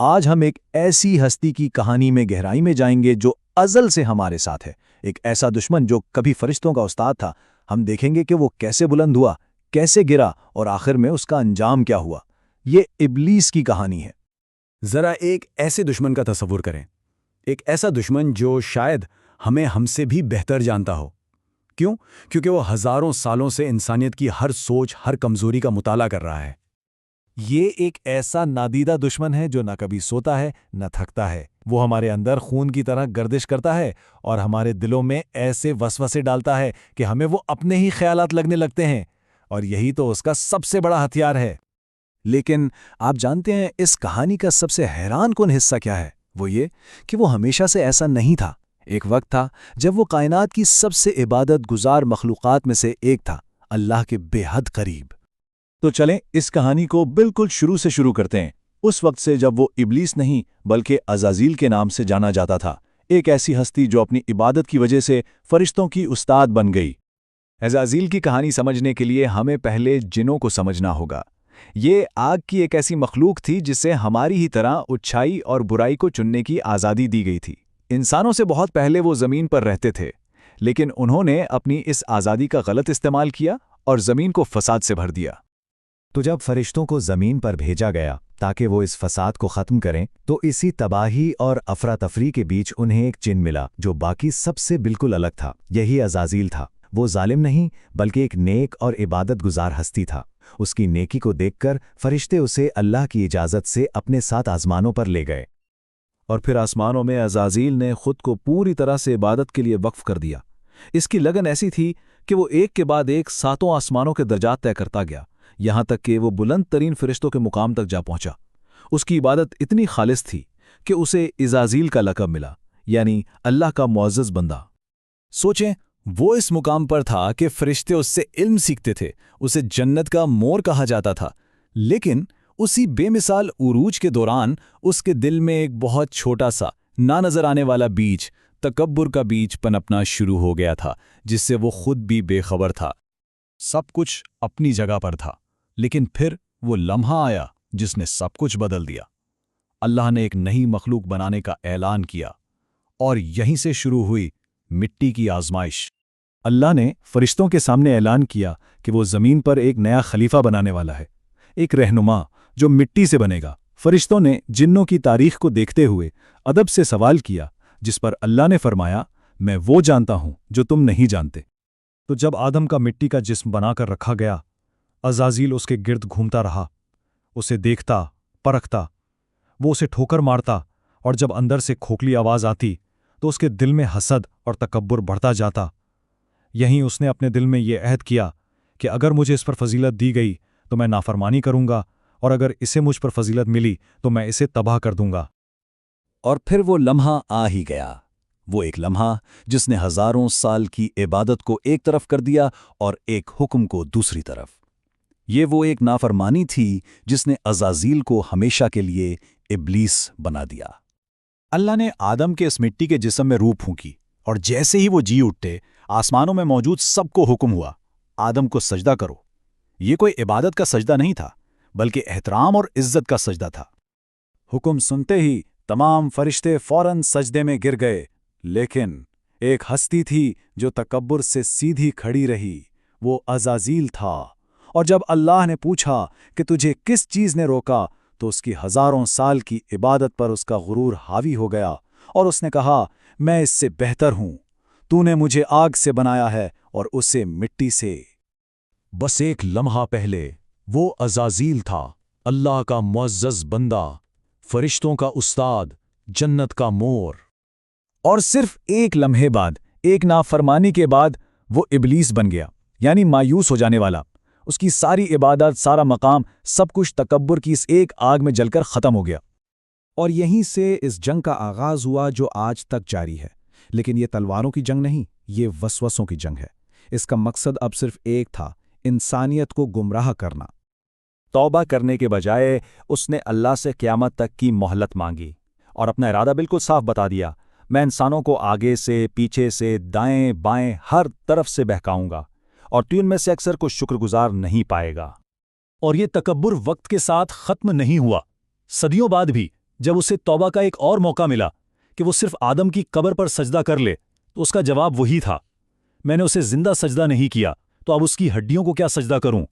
آج ہم ایک ایسی ہستی کی کہانی میں گہرائی میں جائیں گے جو ازل سے ہمارے ساتھ ہے، ایک ایسا دشمن جو کبھی فرشتوں کا استاد تھا۔ ہم دیکھیں گے کہ وہ کیسے بلند ہوا، کیسے گرا اور آخر میں اس کا انجام کیا ہوا۔ یہ ابلیس کی کہانی ہے۔ ذرا ایک ایسے دشمن کا تصور کریں، ایک ایسا دشمن جو شاید ہم سے بھی بہتر جانتا ہو۔ کیوں؟ کیونکہ وہ ہزاروں سالوں سے انسانیت کی ہر سوچ، ہر کمزوری کا مطالعہ کر رہا ہے۔ یہ ایک ایسا نادیدہ دشمن ہے جو نہ کبھی سوتا ہے نہ تھکتا ہے۔ وہ ہمارے اندر خون کی طرح گردش کرتا ہے اور ہمارے دلوں میں ایسے وسوسے ڈالتا ہے کہ ہمیں وہ اپنے ہی خیالات لگنے لگتے ہیں، اور یہی تو اس کا سب سے بڑا ہتھیار ہے۔ لیکن آپ جانتے ہیں اس کہانی کا سب سے حیران کن حصہ کیا ہے؟ وہ یہ کہ وہ ہمیشہ سے ایسا نہیں تھا۔ ایک وقت تھا جب وہ کائنات کی سب سے عبادت گزار مخلوقات میں سے ایک تھا، اللہ کے بے حد قریب۔ تو چلیں اس کہانی کو بالکل شروع سے شروع کرتے ہیں، اس وقت سے جب وہ ابلیس نہیں بلکہ عزازیل کے نام سے جانا جاتا تھا، ایک ایسی ہستی جو اپنی عبادت کی وجہ سے فرشتوں کی استاد بن گئی۔ عزازیل کی کہانی سمجھنے کے لیے ہمیں پہلے جنوں کو سمجھنا ہوگا۔ یہ آگ کی ایک ایسی مخلوق تھی جسے ہماری ہی طرح اچھائی اور برائی کو چننے کی آزادی دی گئی تھی۔ انسانوں سے بہت پہلے وہ زمین پر رہتے تھے، لیکن انہوں نے اپنی اس آزادی کا غلط استعمال کیا اور زمین کو فساد سے بھر دیا۔ تو جب فرشتوں کو زمین پر بھیجا گیا تاکہ وہ اس فساد کو ختم کریں، تو اسی تباہی اور افراتفری کے بیچ انہیں ایک جن ملا جو باقی سب سے بالکل الگ تھا۔ یہی عزازیل تھا۔ وہ ظالم نہیں بلکہ ایک نیک اور عبادت گزار ہستی تھا۔ اس کی نیکی کو دیکھ کر فرشتے اسے اللہ کی اجازت سے اپنے ساتھ آسمانوں پر لے گئے۔ اور پھر آسمانوں میں عزازیل نے خود کو پوری طرح سے عبادت کے لیے وقف کر دیا۔ اس کی لگن ایسی تھی کہ وہ ایک کے بعد ایک ساتوں آسمانوں کے درجات طے کرتا گیا، یہاں تک کہ وہ بلند ترین فرشتوں کے مقام تک جا پہنچا۔ اس کی عبادت اتنی خالص تھی کہ اسے عزازیل کا لقب ملا، یعنی اللہ کا معزز بندہ۔ سوچیں، وہ اس مقام پر تھا کہ فرشتے اس سے علم سیکھتے تھے، اسے جنت کا مور کہا جاتا تھا، لیکن اسی بے مثال عروج کے دوران اس کے دل میں ایک بہت چھوٹا سا نہ نظر آنے والا بیج، تکبر کا بیج پنپنا شروع ہو گیا تھا، جس سے وہ خود بھی بے خبر تھا۔ سب کچھ اپنی جگہ پر تھا، لیکن پھر وہ لمحہ آیا جس نے سب کچھ بدل دیا۔ اللہ نے ایک نئی مخلوق بنانے کا اعلان کیا، اور یہیں سے شروع ہوئی مٹی کی آزمائش۔ اللہ نے فرشتوں کے سامنے اعلان کیا کہ وہ زمین پر ایک نیا خلیفہ بنانے والا ہے، ایک رہنما جو مٹی سے بنے گا۔ فرشتوں نے جنوں کی تاریخ کو دیکھتے ہوئے ادب سے سوال کیا، جس پر اللہ نے فرمایا، میں وہ جانتا ہوں جو تم نہیں جانتے۔ تو جب آدم کا مٹی کا جسم بنا کر رکھا گیا، عزازیل اس کے گرد گھومتا رہا، اسے دیکھتا، پرکھتا، وہ اسے ٹھوکر مارتا، اور جب اندر سے کھوکھلی آواز آتی تو اس کے دل میں حسد اور تکبر بڑھتا جاتا۔ یہیں اس نے اپنے دل میں یہ عہد کیا کہ اگر مجھے اس پر فضیلت دی گئی تو میں نافرمانی کروں گا، اور اگر اسے مجھ پر فضیلت ملی تو میں اسے تباہ کر دوں گا۔ اور پھر وہ لمحہ آ ہی گیا، وہ ایک لمحہ جس نے ہزاروں سال کی عبادت کو ایک طرف کر دیا اور ایک حکم کو دوسری طرف۔ یہ وہ ایک نافرمانی تھی جس نے عزازیل کو ہمیشہ کے لیے ابلیس بنا دیا۔ اللہ نے آدم کے اس مٹی کے جسم میں روح پھونکی، اور جیسے ہی وہ جی اٹھے، آسمانوں میں موجود سب کو حکم ہوا، آدم کو سجدہ کرو۔ یہ کوئی عبادت کا سجدہ نہیں تھا، بلکہ احترام اور عزت کا سجدہ تھا۔ حکم سنتے ہی تمام فرشتے فوراً سجدے میں گر گئے، لیکن ایک ہستی تھی جو تکبر سے سیدھی کھڑی رہی، وہ عزازیل تھا۔ اور جب اللہ نے پوچھا کہ تجھے کس چیز نے روکا، تو اس کی ہزاروں سال کی عبادت پر اس کا غرور حاوی ہو گیا، اور اس نے کہا، میں اس سے بہتر ہوں، تو نے مجھے آگ سے بنایا ہے اور اسے مٹی سے۔ بس ایک لمحہ پہلے وہ عزازیل تھا، اللہ کا معزز بندہ، فرشتوں کا استاد، جنت کا مور، اور صرف ایک لمحے بعد، ایک نافرمانی کے بعد، وہ ابلیس بن گیا، یعنی مایوس ہو جانے والا۔ اس کی ساری عبادت، سارا مقام، سب کچھ تکبر کی اس ایک آگ میں جل کر ختم ہو گیا۔ اور یہیں سے اس جنگ کا آغاز ہوا جو آج تک جاری ہے۔ لیکن یہ تلواروں کی جنگ نہیں، یہ وسوسوں کی جنگ ہے۔ اس کا مقصد اب صرف ایک تھا، انسانیت کو گمراہ کرنا۔ توبہ کرنے کے بجائے اس نے اللہ سے قیامت تک کی مہلت مانگی، اور اپنا ارادہ بالکل صاف بتا دیا، میں انسانوں کو آگے سے، پیچھے سے، دائیں بائیں، ہر طرف سے بہکاؤں گا، اور تو ان میں سے اکثر کو شکر گزار نہیں پائے گا۔ اور یہ تکبر وقت کے ساتھ ختم نہیں ہوا۔ صدیوں بعد بھی جب اسے توبہ کا ایک اور موقع ملا کہ وہ صرف آدم کی قبر پر سجدہ کر لے تو اس کا جواب وہی تھا، میں نے اسے زندہ سجدہ نہیں کیا تو اب اس کی ہڈیوں کو کیا سجدہ کروں؟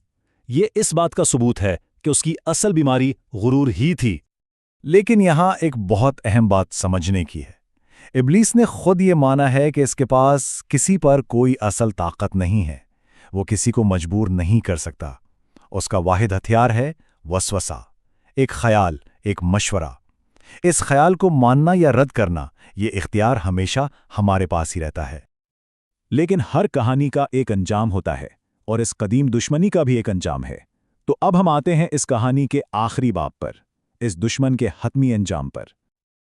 یہ اس بات کا ثبوت ہے کہ اس کی اصل بیماری غرور ہی تھی۔ لیکن یہاں ایک بہت اہم بات سمجھنے کی ہے۔ ابلیس نے خود یہ مانا ہے کہ اس کے پاس کسی پر کوئی اصل طاقت نہیں ہے، وہ کسی کو مجبور نہیں کر سکتا۔ اس کا واحد ہتھیار ہے وسوسہ، ایک خیال، ایک مشورہ۔ اس خیال کو ماننا یا رد کرنا، یہ اختیار ہمیشہ ہمارے پاس ہی رہتا ہے۔ لیکن ہر کہانی کا ایک انجام ہوتا ہے، اور اس قدیم دشمنی کا بھی ایک انجام ہے۔ تو اب ہم آتے ہیں اس کہانی کے آخری باب پر، اس دشمن کے حتمی انجام پر۔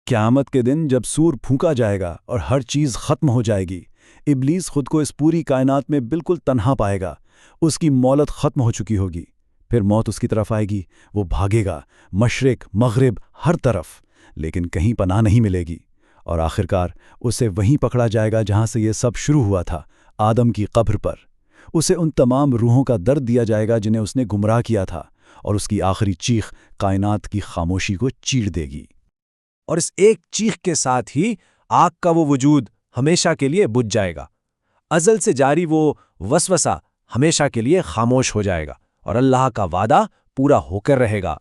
قیامت کے دن جب سور پھونکا جائے گا اور ہر چیز ختم ہو جائے گی، ابلیس خود کو اس پوری کائنات میں بالکل تنہا پائے گا۔ اس کی مہلت ختم ہو چکی ہوگی، پھر موت اس کی طرف آئے گی، وہ بھاگے گا مشرق مغرب ہر طرف، لیکن کہیں پناہ نہیں ملے گی، اور آخرکار اسے وہیں پکڑا جائے گا جہاں سے یہ سب شروع ہوا تھا، آدم کی قبر پر۔ اسے ان تمام روحوں کا درد دیا جائے گا جنہیں اس نے گمراہ کیا تھا، اور اس کی آخری چیخ کائنات کی خاموشی کو چیر دے گی۔ اور اس ایک چیخ کے ساتھ ہی آگ کا وہ وجود ہمیشہ کے لیے بجھ جائے گا، ازل سے جاری وہ وسوسہ ہمیشہ کے لیے خاموش ہو جائے گا، اور اللہ کا وعدہ پورا ہو کر رہے گا۔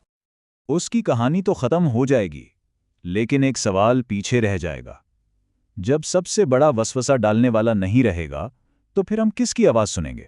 اس کی کہانی تو ختم ہو جائے گی، لیکن ایک سوال پیچھے رہ جائے گا۔ جب سب سے بڑا وسوسہ ڈالنے والا نہیں رہے گا تو پھر ہم کس کی آواز سنیں گے؟